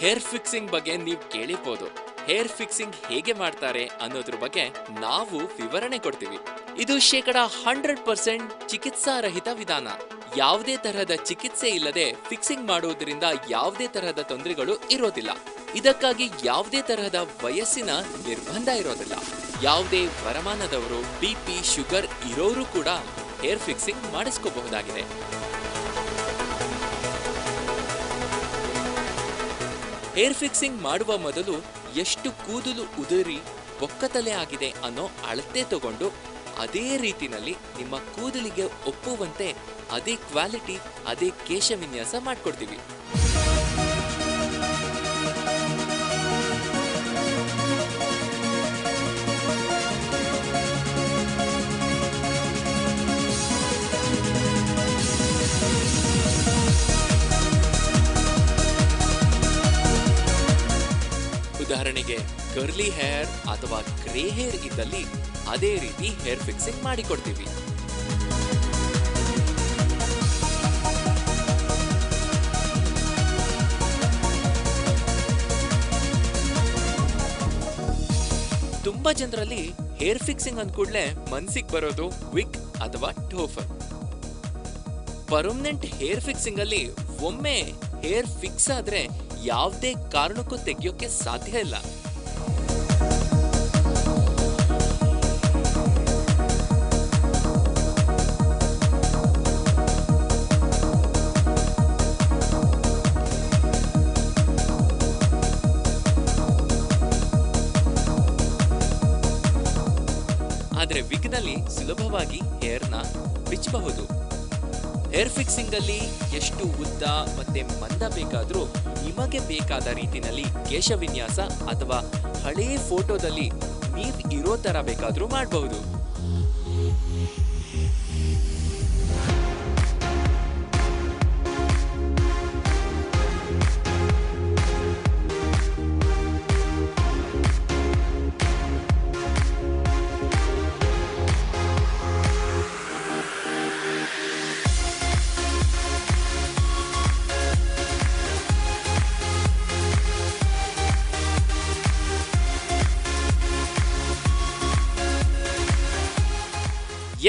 Hair fixing ಬಗ್ಗೆ ನೀವು ಕೇಳಿರ್ಬೋದು. ಹೇರ್ ಫಿಕ್ಸಿಂಗ್ ಹೇಗೆ ಮಾಡ್ತಾರೆ ಅನ್ನೋದ್ರ ಬಗ್ಗೆ ನಾವು ವಿವರಣೆ ಕೊಡ್ತೀವಿ. ಇದು 100% ಚಿಕಿತ್ಸಾ ರಹಿತ ವಿಧಾನ. ಯಾವುದೇ ತರಹದ ಚಿಕಿತ್ಸೆ ಇಲ್ಲದೆ ಫಿಕ್ಸಿಂಗ್ ಮಾಡುವುದರಿಂದ ಯಾವುದೇ ತರಹದ ತೊಂದರೆಗಳು ಇರೋದಿಲ್ಲ. ಇದಕ್ಕಾಗಿ ಯಾವುದೇ ತರಹದ ವಯಸ್ಸಿನ ನಿರ್ಬಂಧ ಇರೋದಿಲ್ಲ. ಯಾವುದೇ ವರಮಾನದವರು, BP, ಶುಗರ್ ಇರೋರು ಕೂಡ ಹೇರ್ ಫಿಕ್ಸಿಂಗ್ ಮಾಡಿಸ್ಕೋಬಹುದಾಗಿದೆ. ಹೇರ್ ಫಿಕ್ಸಿಂಗ್ ಮಾಡುವ ಮೊದಲು ಎಷ್ಟು ಕೂದಲು ಉದುರಿ ಬೊಕ್ಕತಲೆ ಆಗಿದೆ ಅನ್ನೋ ಅಳತೆ ತಗೊಂಡು ಅದೇ ರೀತಿನಲ್ಲಿ ನಿಮ್ಮ ಕೂದಲಿಗೆ ಒಪ್ಪುವಂತೆ ಅದೇ ಕ್ವಾಲಿಟಿ, ಅದೇ ಕೇಶ ವಿನ್ಯಾಸ ಮಾಡ್ಕೊಡ್ತೀವಿ. ಉದಾಹರಣೆಗೆ ಕರ್ಲಿ ಹೇರ್ ಅಥವಾ ಗ್ರೇ ಹೇರ್ ಇದ್ದಲ್ಲಿ ಅದೇ ರೀತಿ ಹೇರ್ ಫಿಕ್ಸಿಂಗ್ ಮಾಡಿಕೊಡ್ತೀವಿ. ತುಂಬಾ ಜನರಲ್ಲಿ ಹೇರ್ ಫಿಕ್ಸಿಂಗ್ ಅಂದ್ಕೂಡ್ಲೆ ಮನ್ಸಿಗೆ ಬರೋದು ವಿಗ್ ಅಥವಾ ಟೋಫರ್. ಪರ್ಮನೆಂಟ್ ಹೇರ್ ಫಿಕ್ಸಿಂಗ್ ಅಲ್ಲಿ ಒಮ್ಮೆ ಹೇರ್ ಫಿಕ್ಸ್ ಆದ್ರೆ ಯಾವುದೇ ಕಾರಣಕ್ಕೂ ತೆಗೆಯೋಕೆ ಸಾಧ್ಯ ಇಲ್ಲ. ಆದ್ರೆ ವಿಗ್ನಲ್ಲಿ ಸುಲಭವಾಗಿ ಹೇರ್ನ ಬಿಚ್ಚಬಹುದು. ಹೇರ್ ಫಿಕ್ಸಿಂಗ್ ಅಲ್ಲಿ ಎಷ್ಟು ಉದ್ದ ಮತ್ತೆ ಮಂದ ಬೇಕಾದ್ರೂ ನಿಮಗೆ ಬೇಕಾದ ರೀತಿನಲ್ಲಿ ಕೇಶ ವಿನ್ಯಾಸ ಅಥವಾ ಹಳೇ ಫೋಟೋದಲ್ಲಿ ನೀವ್ ಇರೋ ತರ ಬೇಕಾದ್ರೂ ಮಾಡಬಹುದು.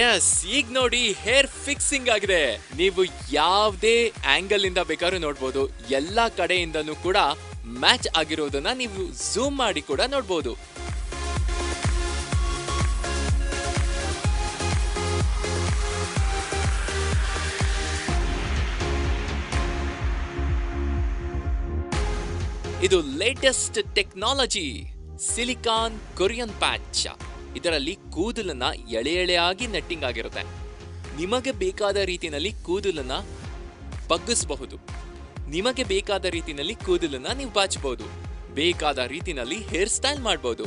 ಎಸ್, ಈಗ ನೋಡಿ ಹೇರ್ ಫಿಕ್ಸಿಂಗ್ ಆಗಿದೆ. ನೀವು ಯಾವುದೇ ಆಂಗಲ್ ಇಂದ ಬೇಕಾದ್ರೂ ನೋಡ್ಬೋದು. ಎಲ್ಲಾ ಕಡೆಯಿಂದನೂ ಕೂಡ ಮ್ಯಾಚ್ ಆಗಿರೋದನ್ನ ನೀವು ಝೂಮ್ ಮಾಡಿ ಕೂಡ ನೋಡ್ಬೋದು. ಇದು latest technology silicon Korean patch. ಇದರಲ್ಲಿ ಕೂದಲನ್ನ ಎಳೆ ಎಳೆಯಾಗಿ ನೆಟ್ಟಿಂಗ್ ಆಗಿರುತ್ತೆ. ನಿಮಗೆ ಬೇಕಾದ ರೀತಿಯಲ್ಲಿ ಕೂದಲನ್ನ ಬಗ್ಗಿಸಬಹುದು. ನಿಮಗೆ ಬೇಕಾದ ರೀತಿಯಲ್ಲಿ ಕೂದಲನ್ನ ನೀವು ಬಾಚಬಹುದು. ಬೇಕಾದ ರೀತಿಯಲ್ಲಿ ಹೇರ್ ಸ್ಟೈಲ್ ಮಾಡಬಹುದು.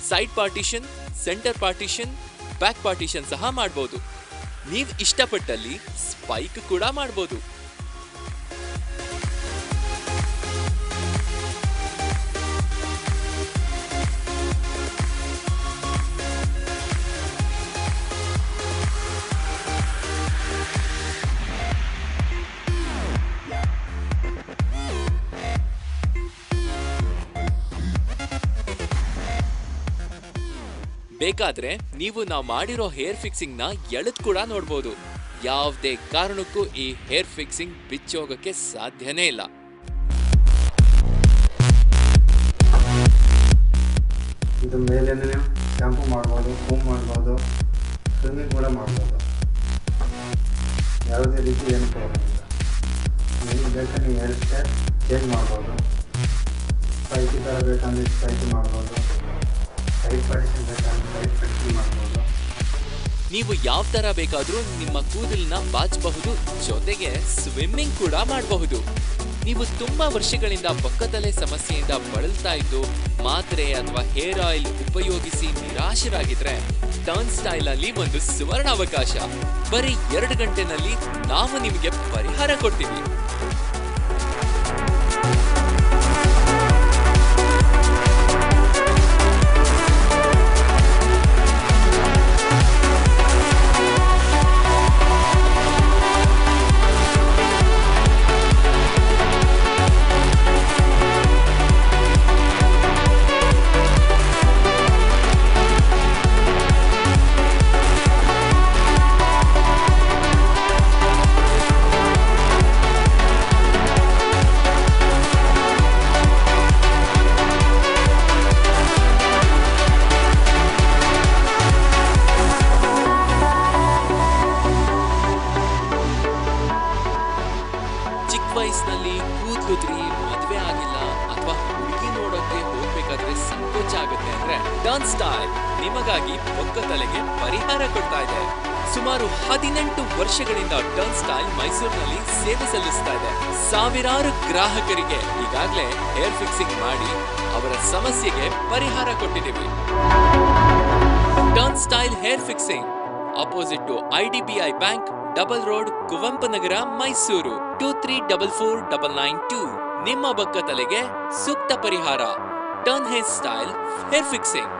Side partition, centre partition, back partition ಸಹ ಮಾಡಬಹುದು. ನೀವು ಇಷ್ಟಪಟ್ಟಲ್ಲಿ ಸ್ಪೈಕ್ ಕೂಡ ಮಾಡಬಹುದು. ಬೇಕಾದ್ರೆ ನೀವು ನಾವು ಮಾಡಿರೋ ಹೇರ್ ಫಿಕ್ಸಿಂಗ್ ನ ಎಳೆದ್ ಕೂಡ ನೋಡಬಹುದು. ಯಾವುದೇ ಕಾರಣಕ್ಕೂ ಈ ಹೇರ್ ಫಿಕ್ಸಿಂಗ್ ಬಿಚ್ಚೋಗಕ್ಕೆ ಸಾಧ್ಯನೇ ಇಲ್ಲ. ಇದು ಮೇಲೆ ಶಾಂಪೂ ಮಾಡ್ಬೋದು, ಕೂಮ್ ಮಾಡ್ಬೋದು, ಸ್ವಿಮ್ಮಿಂಗ್ ಕೂಡ ಮಾಡ್ಬೋದು. ಯಾವುದೇ ರೀತಿ ಏನು ಪ್ರಾಬ್ಲಮ್ ಇಲ್ಲ. ನೀವು ಬೇಕಾದ್ರೆ ನೀವು ಹೇರ್ ಸ್ಟೈಲ್ ಚೇಂಜ್ ಮಾಡ್ಬೋದು. ಸ್ಪೈಕಿ ಥರ ಬೇಕಂದ್ರೆ ಸ್ಪೈಕಿ ಮಾಡ್ಬೋದು. ಸೈಡ್ ಪಾರ್ಟಿಷನ್ ಬೇಕಂದ್ರೆ ಸೈಡ್ ಪಾರ್ಟಿಷನ್ ಮಾಡ್ಬೋದು. ನೀವು ಯಾವ ತರ ಬೇಕಾದ್ರೂ ನಿಮ್ಮ ಕೂದಲನ್ನ ಬಾಚಬಹುದು, ಜೊತೆಗೆ ಸ್ವಿಮ್ಮಿಂಗ್ ಕೂಡ ಮಾಡಬಹುದು. ನೀವು ತುಂಬಾ ವರ್ಷಗಳಿಂದ ಬೊಕ್ಕತಲೆ ಸಮಸ್ಯೆಯಿಂದ ಬಳಲ್ತಾ ಇದ್ದು ಮಾತ್ರೆ ಅಥವಾ ಹೇರ್ ಆಯಿಲ್ ಉಪಯೋಗಿಸಿ ನಿರಾಶರಾಗಿದ್ರೆ ಟರ್ನ್ ಸ್ಟೈಲ್ ಅಲ್ಲಿ ಒಂದು ಸುವರ್ಣ ಅವಕಾಶ. ಬರೀ 2 ಗಂಟೆನಲ್ಲಿ ನಾವು ನಿಮಗೆ ಪರಿಹಾರ ಕೊಡ್ತೀವಿ. ಬೊಕ್ಕ ತಲೆಗೆ ಪರಿಹಾರ ಕೊಡ್ತಾ ಇದೆ. ಸುಮಾರು 18 ವರ್ಷಗಳಿಂದ ಟರ್ನ್ ಸ್ಟೈಲ್ ಮೈಸೂರಿನಲ್ಲಿ ಸೇವೆ ಸಲ್ಲಿಸ್ತಾ ಇದೆ. ಸಾವಿರಾರು ಗ್ರಾಹಕರಿಗೆ ಈಗಾಗಲೇ ಹೇರ್ ಫಿಕ್ಸಿಂಗ್ ಮಾಡಿ ಅವರ ಸಮಸ್ಯೆಗೆ ಪರಿಹಾರ ಕೊಟ್ಟಿದ್ದೀವಿ. Turn style hair fixing, opposite to IDBI bank, double road, Kuvempunagar, Mysuru 23449992. ನಿಮ್ಮ ಬೊಕ್ಕ ತಲೆಗೆ ಸೂಕ್ತ ಪರಿಹಾರ. Turn hair style hair fixing.